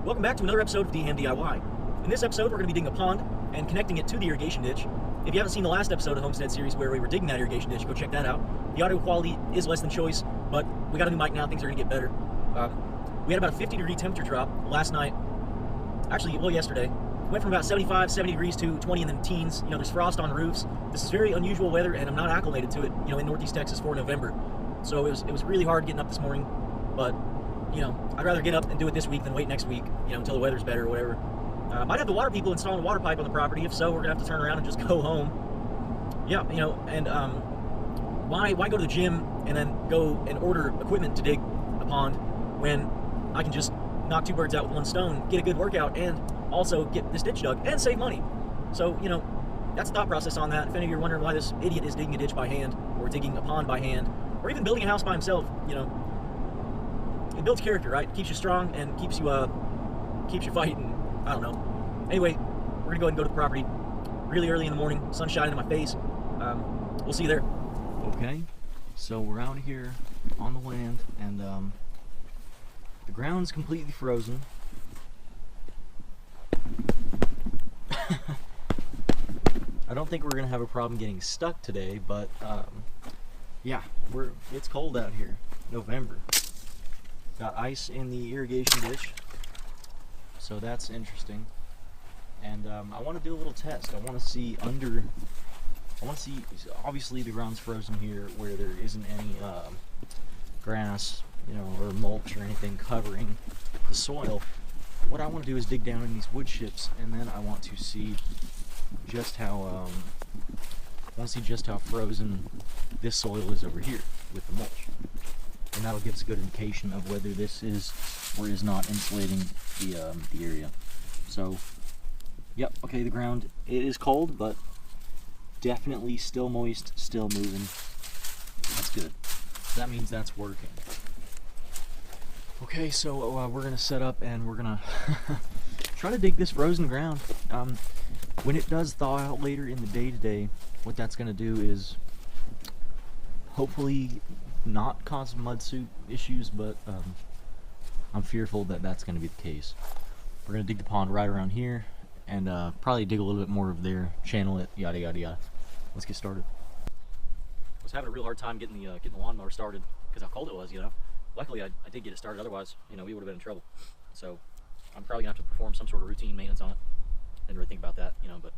Welcome back to another episode of DHamDIY. In this episode, we're going to be digging a pond and connecting it to the irrigation ditch. If you haven't seen the last episode of the Homestead series where we were digging that irrigation ditch, go check that out. The audio quality is less than choice, but we got a new mic now, things are going to get better. We had about a 50-degree temperature drop last night. Actually, well, yesterday. Went from about 75, 70 degrees to 20 in the teens. You know, there's frost on roofs. This is very unusual weather, and I'm not acclimated to it, you know, in Northeast Texas for November. So it was really hard getting up this morning, but, you know, I'd rather get up and do it this week than wait next week, you know, until the weather's better or whatever. Might have the water people installing a water pipe on the property. If so, we're gonna have to turn around and just go home. Yeah, you know, and why go to the gym and then go and order equipment to dig a pond when I can just knock two birds out with one stone, get a good workout, and also get this ditch dug and save money. So, you know, that's the thought process on that. If any of you are wondering why this idiot is digging a ditch by hand, or digging a pond by hand, or even building a house by himself, you know, it builds character, right? It keeps you strong and keeps you fighting. I don't know. Anyway, we're gonna go ahead and go to the property really early in the morning. Sun's shining in my face. We'll see you there. Okay, so we're out here on the land, and the ground's completely frozen. I don't think we're gonna have a problem getting stuck today, but yeah, it's cold out here. November. Got ice in the irrigation ditch, so that's interesting. And I want to do a little test. I want to see obviously the ground's frozen here where there isn't any grass, you know, or mulch or anything covering the soil. What I want to do is dig down in these wood chips, and then I want to see just how frozen this soil is over here with the mulch, and that'll give us a good indication of whether this is or is not insulating the area. So, yep, okay, the ground, it is cold, but definitely still moist, still moving. That's good. That means that's working. Okay, so we're gonna set up and we're gonna try to dig this frozen ground. When it does thaw out later in the day today, what that's gonna do is hopefully not cause mud soup issues, but I'm fearful that that's gonna be the case. We're gonna dig the pond right around here, and probably dig a little bit more of there, channel it, yada yada yada. Let's get started. I was having a real hard time getting the lawnmower started because how cold it was, you know. Luckily, I did get it started. Otherwise, you know, we would have been in trouble. So I'm probably gonna have to perform some sort of routine maintenance on it. Didn't really think about that, you know, but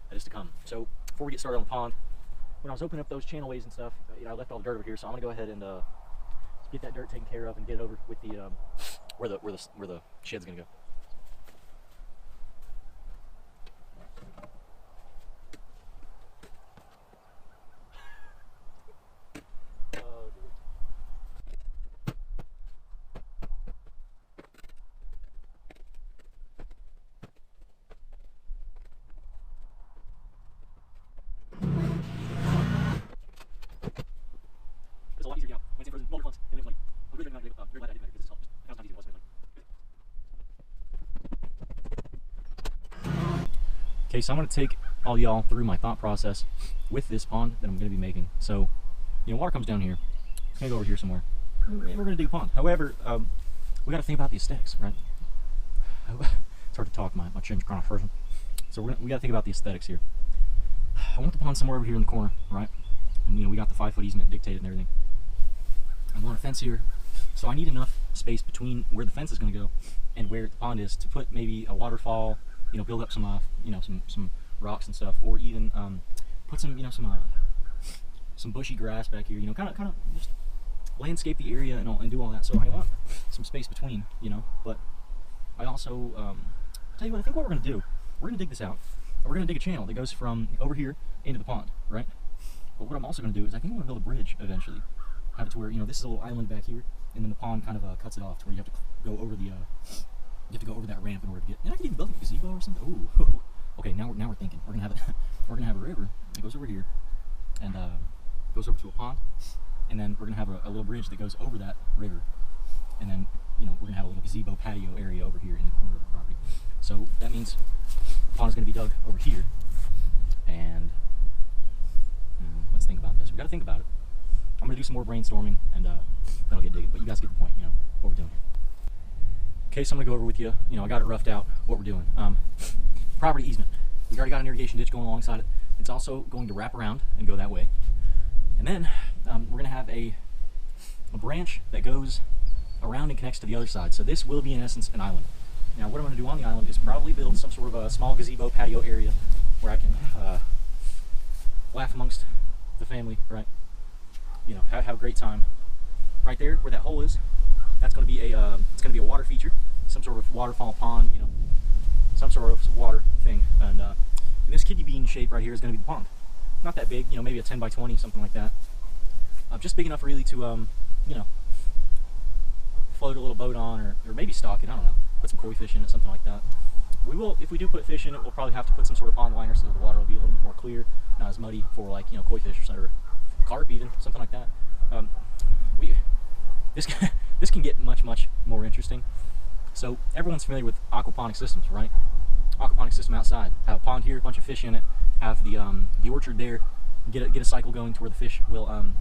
that is to come. So before we get started on the pond, when I was opening up those channelways and stuff, you know, I left all the dirt over here. So I'm gonna go ahead and get that dirt taken care of and get it over with the where the shed's gonna go. Okay, so I'm going to take all y'all through my thought process with this pond that I'm going to be making. So, you know, water comes down here. It's going to go over here somewhere. And we're going to dig a pond. However, we got to think about the aesthetics, right? It's hard to talk. My chin's kind of frozen. So we got to think about the aesthetics here. I want the pond somewhere over here in the corner, right? And, you know, we got the 5-foot easement dictated and everything. I want a fence here. So I need enough space between where the fence is going to go and where the pond is to put maybe a waterfall, you know, build up some you know, some rocks and stuff, or even put some, you know, some bushy grass back here, you know, kind of just landscape the area and do all that. So I want some space between, you know, but I also tell you what, I think what we're gonna do, we're gonna dig this out. We're gonna dig a channel that goes from over here into the pond, right? But what I'm also gonna do is I think I'm gonna build a bridge eventually. Have it to where, you know, this is a little island back here, and then the pond kind of cuts it off to where you have to go over the you have to go over that ramp in order to get. And I could even build a gazebo or something. Ooh, okay. Now we're thinking. We're gonna have a river that goes over here, and goes over to a pond, and then we're gonna have a little bridge that goes over that river, and then, you know, we're gonna have a little gazebo patio area over here in the corner of the property. So that means the pond is gonna be dug over here, and let's think about this. We gotta think about it. I'm gonna do some more brainstorming, and that'll get digging. But you guys get the point. You know what we're doing here. Okay, so I'm gonna go over with you. You know, I got it roughed out what we're doing. Property easement. We've already got an irrigation ditch going alongside it. It's also going to wrap around and go that way. And then we're gonna have a branch that goes around and connects to the other side. So this will be in essence an island. Now what I'm gonna do on the island is probably build some sort of a small gazebo patio area where I can laugh amongst the family, right? You know, have a great time. Right there where that hole is, that's going to be a it's going to be a water feature, some sort of waterfall pond, you know, some sort of water thing. And this kidney bean shape right here is going to be the pond. Not that big, you know, maybe a 10 by 20, something like that. Just big enough really to you know, float a little boat on, or maybe stock it. I don't know. Put some koi fish in it, something like that. We will, if we do put fish in it, we'll probably have to put some sort of pond liner so that the water will be a little bit more clear, not as muddy for, like, you know, koi fish or carp even, something like that. This can get much more interesting. So everyone's familiar with aquaponics systems, right? Aquaponics system outside. Have a pond here, a bunch of fish in it. Have the orchard there. Get a cycle going to where the fish will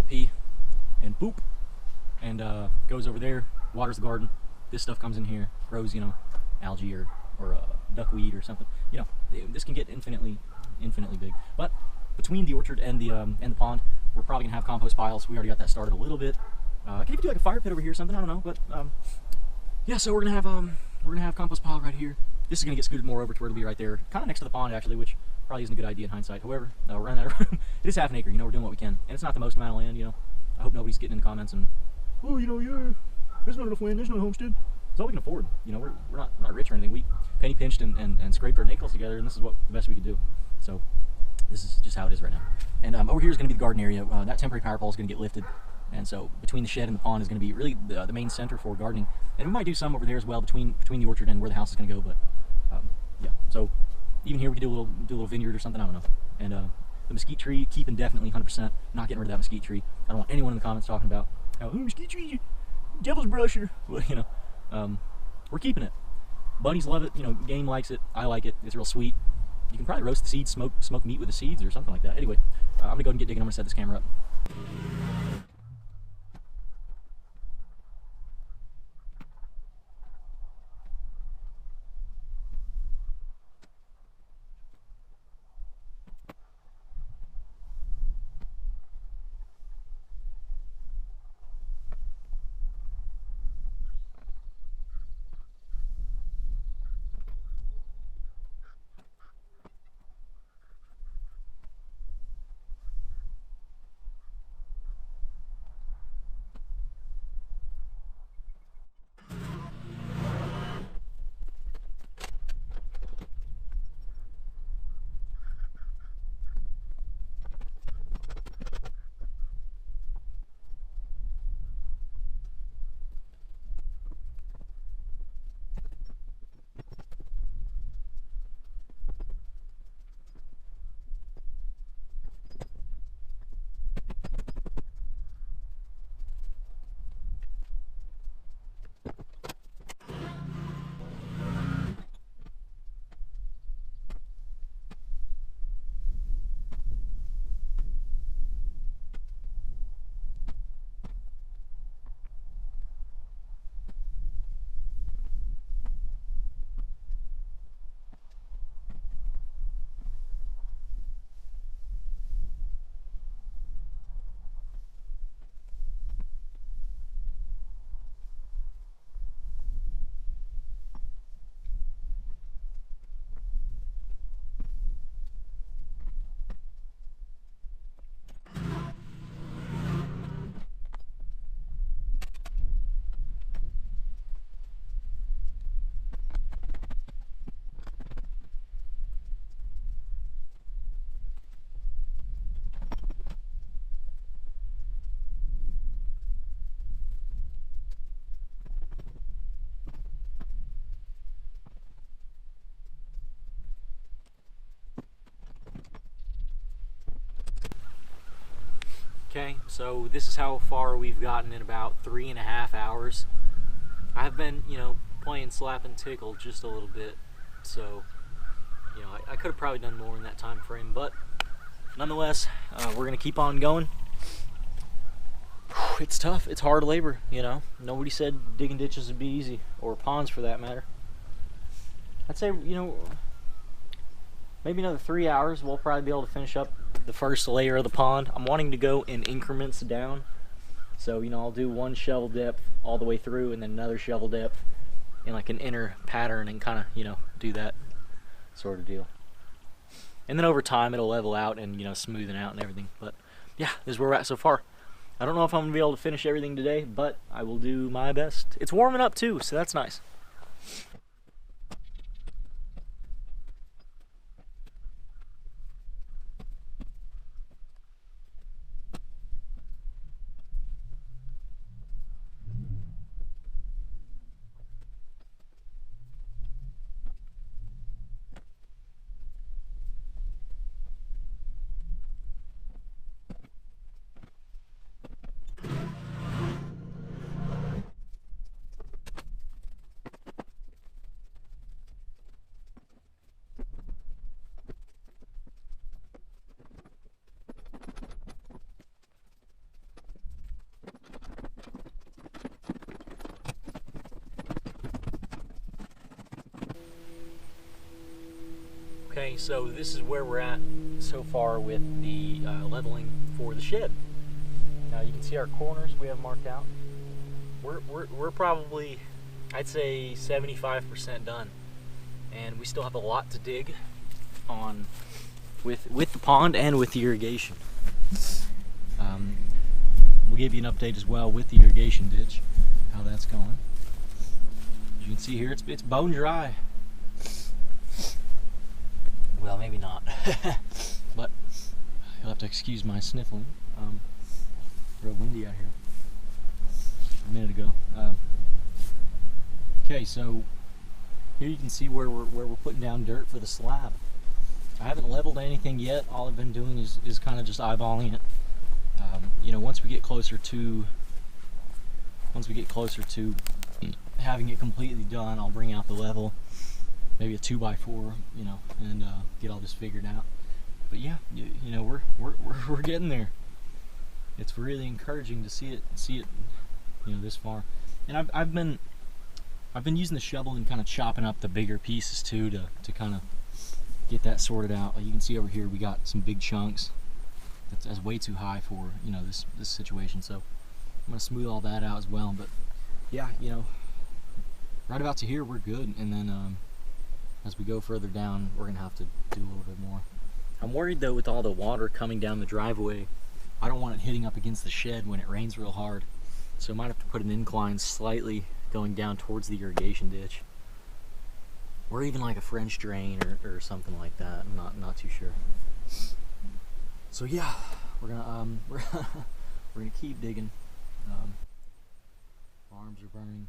pee and poop, and goes over there, waters the garden. This stuff comes in here, grows, you know, algae or duckweed or something. You know, this can get infinitely big. But between the orchard and the pond, we're probably gonna have compost piles. We already got that started a little bit. I can even do like a fire pit over here or something. I don't know, but yeah. So we're gonna have compost pile right here. This is gonna get scooted more over to where it'll be right there, kind of next to the pond actually, which probably isn't a good idea in hindsight. However, we're running out of room. It is half an acre. You know, we're doing what we can, and it's not the most amount of land. You know, I hope nobody's getting in the comments and, oh, you know, yeah, there's not enough land. There's no homestead. It's all we can afford. You know, we're not rich or anything. We penny pinched and scraped our nickels together, and this is what the best we could do. So this is just how it is right now. And over here is going to be the garden area. That temporary power pole is going to get lifted, and so between the shed and the pond is going to be really the main center for gardening. And we might do some over there as well between the orchard and where the house is going to go. But yeah, so even here we could do a little vineyard or something. I don't know. And the mesquite tree, keeping definitely 100%. Not getting rid of that mesquite tree. I don't want anyone in the comments talking about, oh, mesquite tree, devil's brusher. Well, you know, we're keeping it. Buddies love it. You know, game likes it. I like it. It's real sweet. You can probably roast the seeds, smoke meat with the seeds or something like that. Anyway, I'm gonna go ahead and get digging. I'm gonna set this camera up. Okay, so this is how far we've gotten in about 3.5 hours. I've been, you know, playing slap and tickle just a little bit, so, you know, I could have probably done more in that time frame, but nonetheless, we're gonna keep on going. It's tough. It's hard labor, you know. Nobody said digging ditches would be easy, or ponds for that matter. I'd say, you know, maybe another 3 hours we'll probably be able to finish up the first layer of the pond. I'm wanting to go in increments down. So, you know, I'll do one shovel depth all the way through and then another shovel depth in like an inner pattern and kind of, you know, do that sort of deal. And then over time it'll level out and, you know, smoothen out and everything. But yeah, this is where we're at so far. I don't know if I'm going to be able to finish everything today, but I will do my best. It's warming up too, so that's nice. Okay, so this is where we're at so far with the leveling for the shed. Now you can see our corners we have marked out. We're probably, I'd say 75% done, and we still have a lot to dig on with the pond and with the irrigation. We'll give you an update as well with the irrigation ditch, how that's going. As you can see here, it's bone dry. Well, maybe not, but you'll have to excuse my sniffling. Real windy out here a minute ago. Okay, so here you can see where we're putting down dirt for the slab. I haven't leveled anything yet. All I've been doing is kind of just eyeballing it. You know, once we get closer to having it completely done, I'll bring out the level. Maybe a 2x4, you know, and get all this figured out. But yeah, you know, we're getting there. It's really encouraging to see it, you know, this far. And I've been using the shovel and kind of chopping up the bigger pieces too to kind of get that sorted out. Like you can see over here, we got some big chunks. That's way too high for, you know, this situation. So I'm gonna smooth all that out as well. But yeah, you know, right about to here we're good, and then as we go further down, we're gonna have to do a little bit more. I'm worried though, with all the water coming down the driveway, I don't want it hitting up against the shed when it rains real hard. So I might have to put an incline slightly going down towards the irrigation ditch. Or even like a French drain or something like that. I'm not too sure. So yeah, we're gonna we're gonna keep digging. Arms are burning.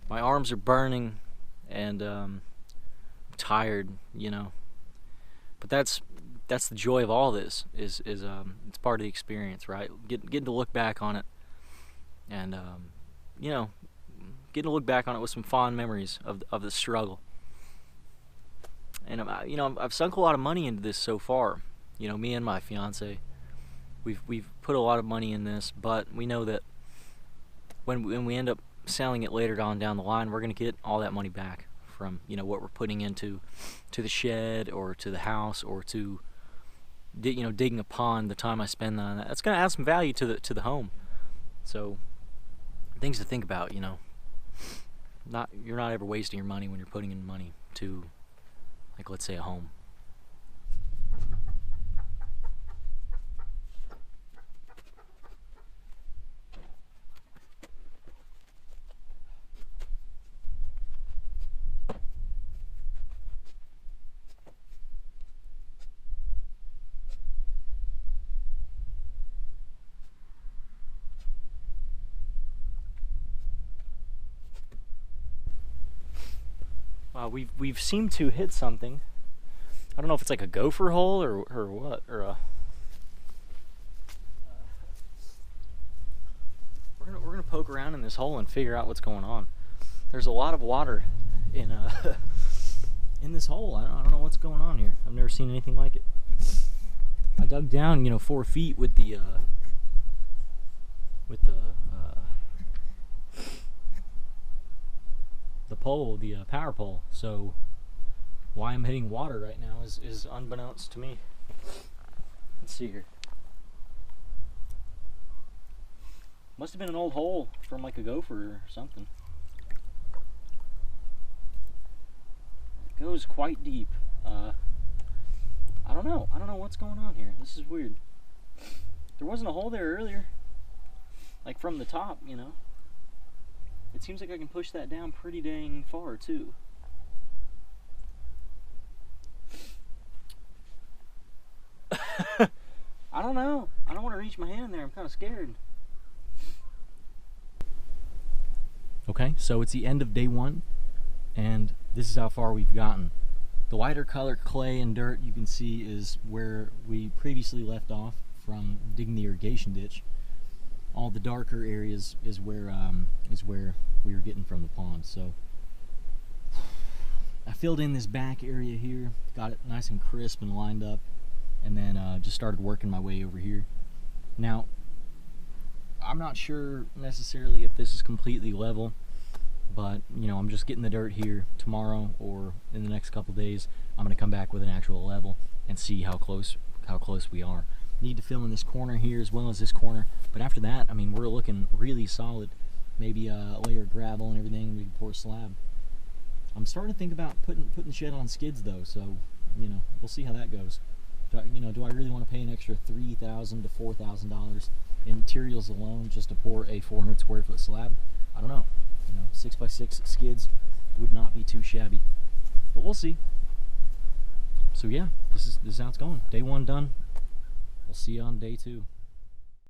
My arms are burning. And I'm tired, you know, but that's the joy of all this is it's part of the experience, right? Getting to look back on it, and you know, getting to look back on it with some fond memories of the struggle. And you know, I've sunk a lot of money into this so far. You know, me and my fiance, we've put a lot of money in this, but we know that when we end up selling it later on down the line, we're going to get all that money back from, you know, what we're putting into the shed or to the house or to, you know, digging a pond. The time I spend on that, that's going to add some value to the home. So things to think about, you know. You're not ever wasting your money when you're putting in money to, like, let's say a home. We've seemed to hit something. I don't know if it's like a gopher hole or what, or a. We're gonna poke around in this hole and figure out what's going on. There's a lot of water in in this hole. I don't know what's going on here. I've never seen anything like it. I dug down, you know, 4 feet with the pole, the power pole. So why I'm hitting water right now is unbeknownst to me. Let's see here. Must have been an old hole from like a gopher or something. It goes quite deep. I don't know. I don't know what's going on here. This is weird. There wasn't a hole there earlier. Like from the top, you know. It seems like I can push that down pretty dang far too. I don't know. I don't want to reach my hand in there. I'm kind of scared. Okay, so it's the end of day one, and this is how far we've gotten. The lighter color clay and dirt you can see is where we previously left off from digging the irrigation ditch. All the darker areas is where we were getting from the pond. So I filled in this back area here, got it nice and crisp and lined up, and then just started working my way over here. Now, I'm not sure necessarily if this is completely level, but you know, I'm just getting the dirt here. Tomorrow or in the next couple days, I'm going to come back with an actual level and see how close we are. Need to fill in this corner here as well as this corner, but after that, I mean, we're looking really solid. Maybe a layer of gravel and everything, and we can pour a slab. I'm starting to think about putting the shed on skids though, so you know, we'll see how that goes. Do I really want to pay an extra $3,000 to $4,000 in materials alone just to pour a 400 square foot slab? I don't know. You know, 6x6 skids would not be too shabby, but we'll see. So yeah, this is how it's going. Day one done. We'll see you on day two.